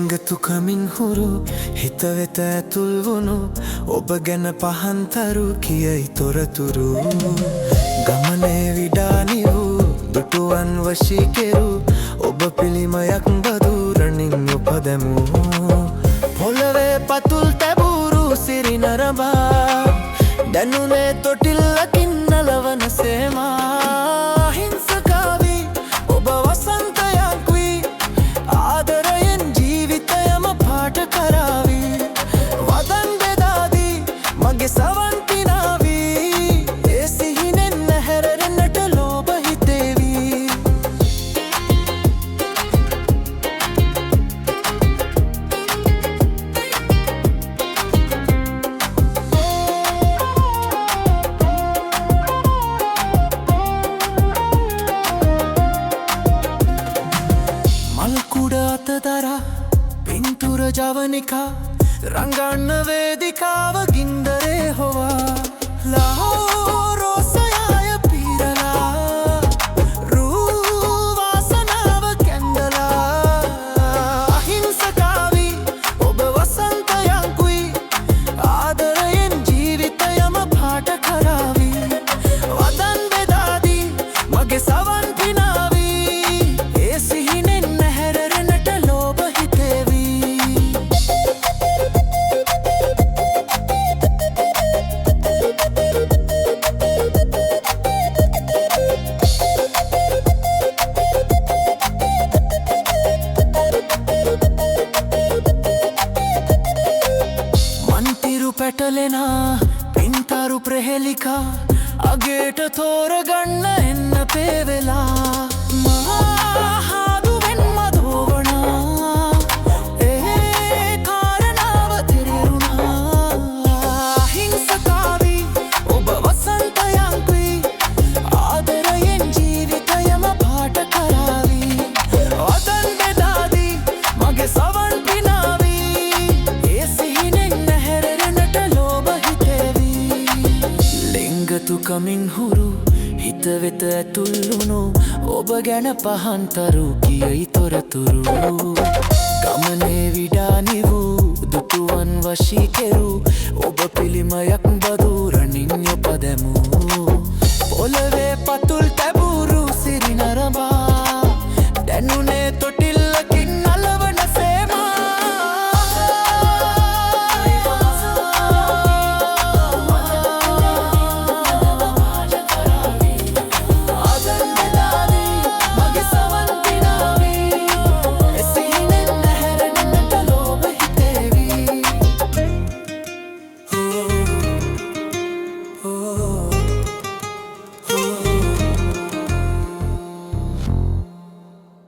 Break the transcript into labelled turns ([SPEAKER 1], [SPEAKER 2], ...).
[SPEAKER 1] ලිංගතුකමින් හුරු හිත වෙත ඇතුල් වුණු ඔබ ගැන පහන්තරු කියයි තොරතුරු ගමනේ විඩානි වූ දුටුවන් වශී කෙරු ඔබ පිළිමයක් බදුරණින් උපදැමූ පොළවේ පතුල් තැබූරු සිරි නරඹා දැනුනේ තොටිල්ලකින් නලවන සේමා හිංසකාවී ඔබ වසන්තයක් වී ආදරයෙන් ජීවිතයම පාට කරාවී වදන් බෙදාදී මගේ සවන් පිනාවී ඒ සිහිනෙන් නැහැරෙන්නට ලෝභ හිතේවී මල්කුඩ අතදරා පින්තුර ජවනිකා රංගන්න වේදිකාව ගින්දරේ හොවා රෝසයාය පීරලා රූවාසනාව කැන්දලා අහිංසකාවී ඔබ වසන්තයකුයි ආදරයෙන් ජීවිතයම පාට කරාවී වදන් බෙදාදී මගේ සවන් පිනාවී ඒ සිහිනෙන් නැහැරෙන්නට ලෝභ හිතේවී මන්තිරු පැටලෙනා පින්තරු ප්‍රහෙලිකා අගේට තෝරගන්න එන්න පේවෙලා මහාදුවෙන් මදෝවනා ඒ කාරණාව තෙරෙරුණා හිංසකාවී ඔබ වසන්තයකුයි ආදරයෙන් ජීවිතයම පාට කරාවී වදන් බෙදාදී මගේ සවන් පිනාවී ඒ සිහිනෙන් නැහැරෙන්නට ලෝභ හිතේවී ලිංගතුකමින් හුරු හිත වෙත ඇතුල් වුණු ඔබ ගැන පහන්තරු කියයි තොරතුරු ගමනේ විඩානි වූ දුටුවන් වශී කෙරු ඔබ පිළිමයක් බදුරණින් උපදැමූ පොළවේ පතුල්